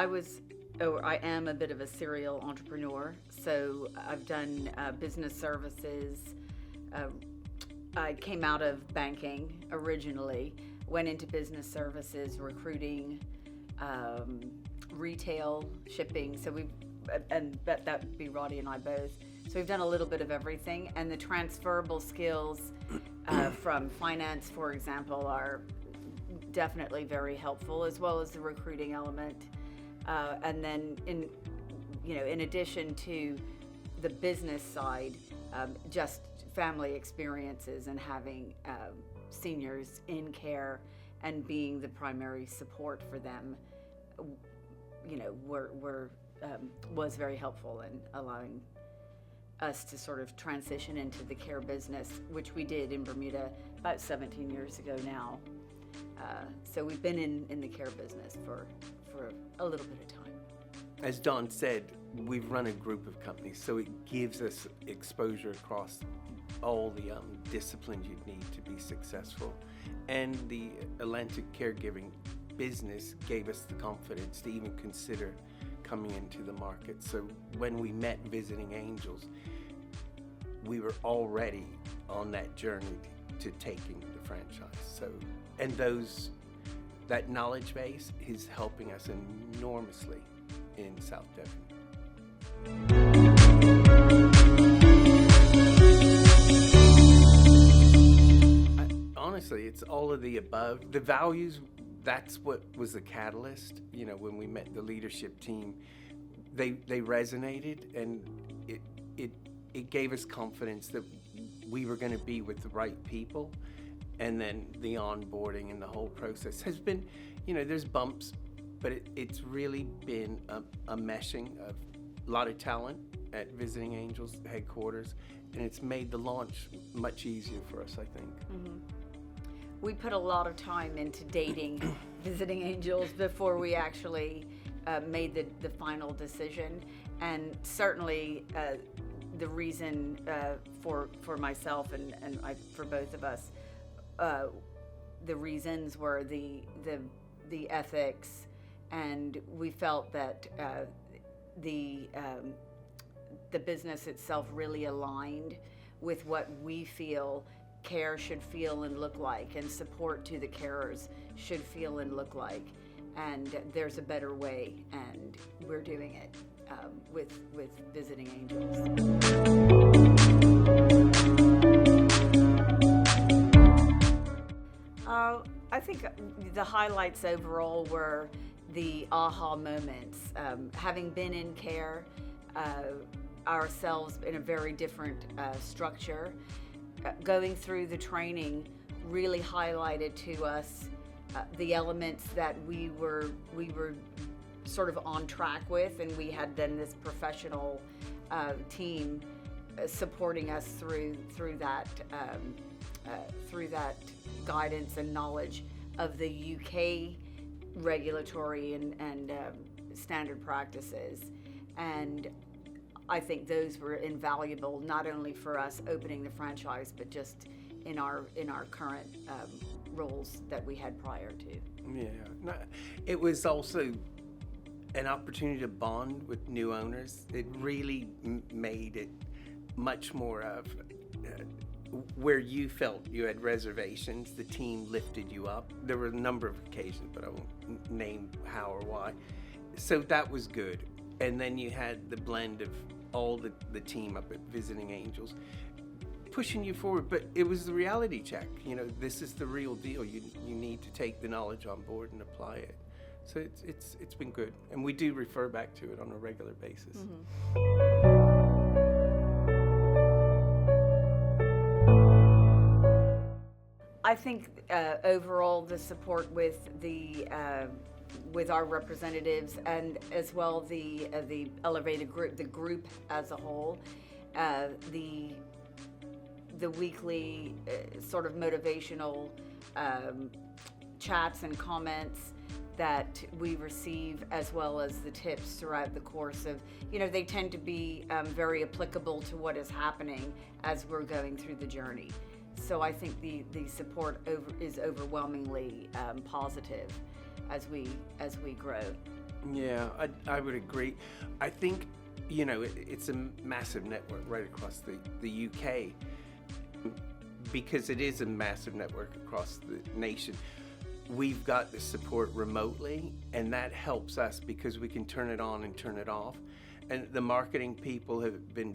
I am a bit of a serial entrepreneur. So I've done business services. I came out of banking originally, went into business services, recruiting, retail, shipping. So that would be Roddy and I both. So we've done a little bit of everything, and the transferable skills from finance, for example, are definitely very helpful, as well as the recruiting element. And then in addition to the business side, just family experiences and having seniors in care and being the primary support for them, was very helpful in allowing us to sort of transition into the care business, which we did in Bermuda about 17 years ago now. So we've been in the care business for a little bit of time. As Dawn said, we've run a group of companies, so it gives us exposure across all the disciplines you'd need to be successful. And the Atlantic caregiving business gave us the confidence to even consider coming into the market. So when we met Visiting Angels, we were already on that journey to taking the franchise. So, and that knowledge base is helping us enormously in South Devon. Honestly, it's all of the above. The values, that's what was the catalyst. When we met the leadership team, they resonated, and it gave us confidence that we were going to be with the right people. And then the onboarding and the whole process has been, there's bumps, but it's really been a meshing of a lot of talent at Visiting Angels headquarters, and it's made the launch much easier for us, I think. Mm-hmm. We put a lot of time into dating Visiting Angels before we actually made the final decision, and certainly the reason for myself and for both of us, the reasons were the ethics, and we felt that the business itself really aligned with what we feel care should feel and look like, and support to the carers should feel and look like. And there's a better way, and we're doing it with Visiting Angels. I think the highlights overall were the aha moments. Having been in care ourselves in a very different structure, going through the training really highlighted to us the elements that we were sort of on track with, and we had then this professional team supporting us through that guidance and knowledge of the UK regulatory and standard practices. And I think those were invaluable, not only for us opening the franchise, but just in our current roles that we had prior to. Yeah, it was also an opportunity to bond with new owners. It really made it much more of where you felt you had reservations, the team lifted you up. There were a number of occasions, but I won't name how or why. So that was good. And then you had the blend of all the team up at Visiting Angels pushing you forward, but it was the reality check. This is the real deal. You need to take the knowledge on board and apply it. So it's been good, and we do refer back to it on a regular basis. Mm-hmm. I think overall the support with our representatives, and as well the elevated group, the group as a whole, the weekly sort of motivational chats and comments that we receive, as well as the tips throughout the course of, they tend to be very applicable to what is happening as we're going through the journey. So I think the support is overwhelmingly positive as we grow. Yeah, I would agree. I think, it's a massive network right across the UK, because it is a massive network across the nation. We've got the support remotely, and that helps us because we can turn it on and turn it off. And the marketing people have been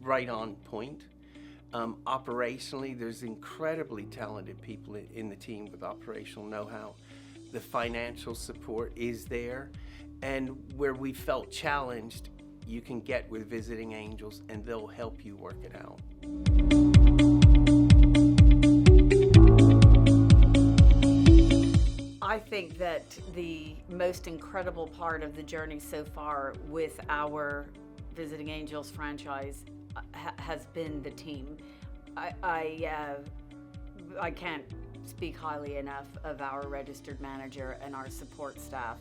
right on point. Operationally, there's incredibly talented people in the team with operational know-how. The financial support is there. And where we felt challenged, you can get with Visiting Angels and they'll help you work it out. I think that the most incredible part of the journey so far with our Visiting Angels franchise has been the team. I can't speak highly enough of our registered manager and our support staff.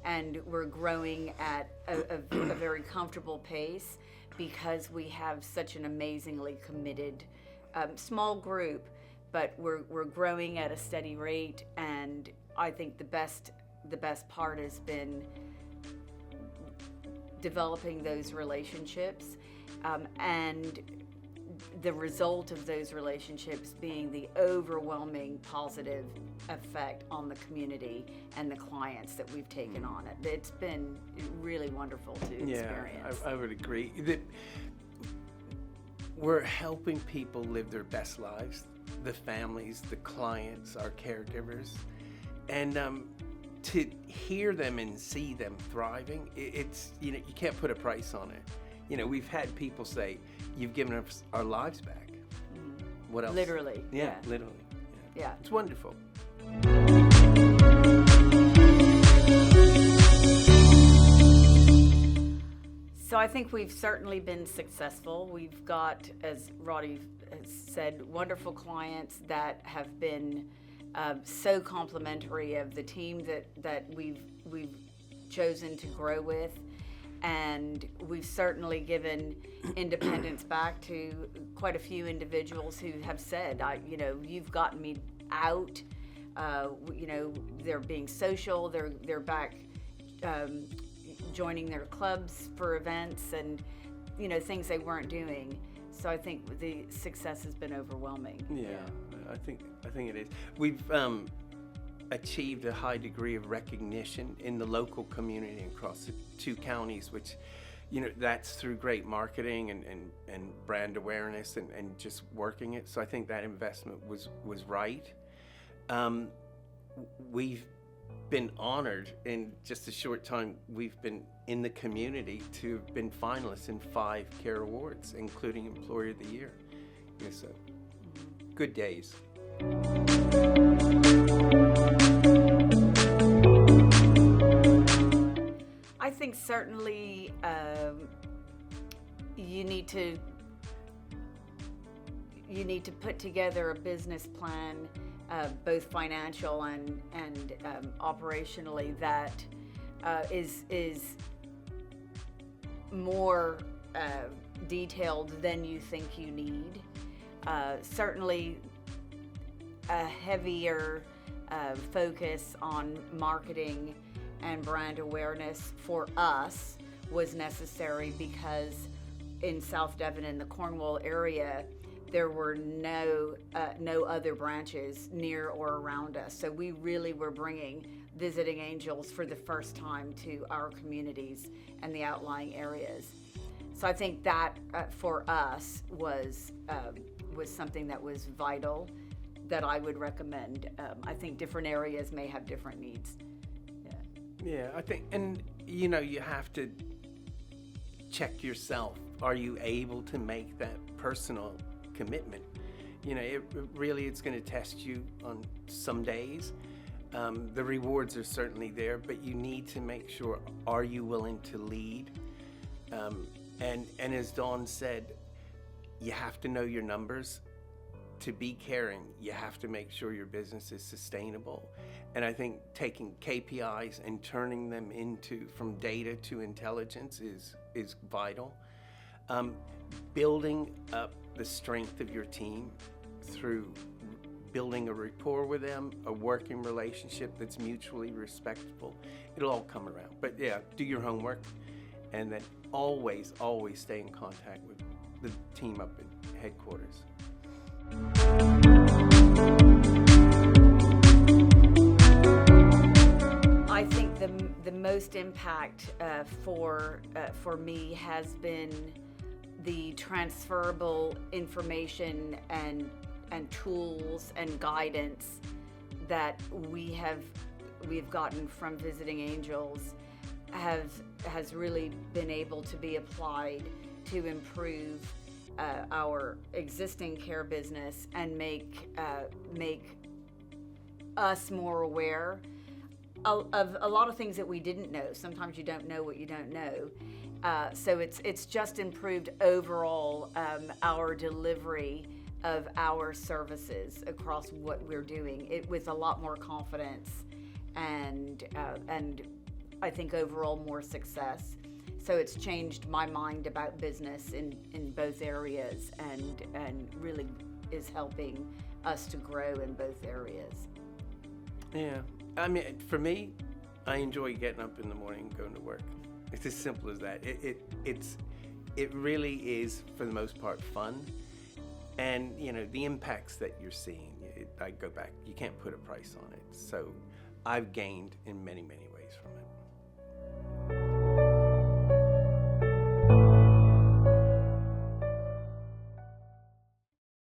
And we're growing at a very comfortable pace because we have such an amazingly committed small group, but we're growing at a steady rate. And I think the best part has been developing those relationships, and the result of those relationships being the overwhelming positive effect on the community and the clients that we've taken on. It's been really wonderful to experience. I would agree that we're helping people live their best lives, the families, the clients, our caregivers, and to hear them and see them thriving, it's you can't put a price on it. We've had people say, "You've given us our lives back." What else? Literally. Yeah, literally. Yeah. It's wonderful. So I think we've certainly been successful. We've got, as Roddy has said, wonderful clients that have been so complimentary of the team that we've chosen to grow with. And we've certainly given independence back to quite a few individuals who have said, you've gotten me out. They're being social. They're back joining their clubs for events and things they weren't doing. So I think the success has been overwhelming. Yeah. I think it is. We've achieved a high degree of recognition in the local community across the 2 counties, which, that's through great marketing and brand awareness and just working it. So I think that investment was right. We've been honored in just a short time. We've been in the community to have been finalists in 5 care awards, including Employer of the Year. So good days. I think certainly you need to put together a business plan, both financial and operationally, that is more detailed than you think you need. Certainly a heavier focus on marketing and brand awareness for us was necessary because in South Devon and the Cornwall area, there were no other branches near or around us. So we really were bringing Visiting Angels for the first time to our communities and the outlying areas. So I think that for us was something that was vital that I would recommend. I think different areas may have different needs. Yeah, I think, and you have to check yourself. Are you able to make that personal commitment? It's going to test you on some days. The rewards are certainly there, but you need to make sure, are you willing to lead? And as Dawn said, you have to know your numbers. To be caring, you have to make sure your business is sustainable. And I think taking KPIs and turning them from data to intelligence is vital. Building up the strength of your team through building a rapport with them, a working relationship that's mutually respectful. It'll all come around. But yeah, do your homework, and then always stay in contact with the team up at headquarters. I think the most impact for me has been the transferable information and tools and guidance that we've gotten from Visiting Angels has really been able to be applied to improve our existing care business and make us more aware of a lot of things that we didn't know. Sometimes you don't know what you don't know. So it's just improved overall our delivery of our services across what we're doing with a lot more confidence and I think overall more success. So it's changed my mind about business in both areas and really is helping us to grow in both areas. Yeah, I mean, for me, I enjoy getting up in the morning and going to work. It's as simple as that. It really is, for the most part, fun. And, you know, the impacts that you're seeing, I go back, you can't put a price on it. So I've gained in many, many ways from it.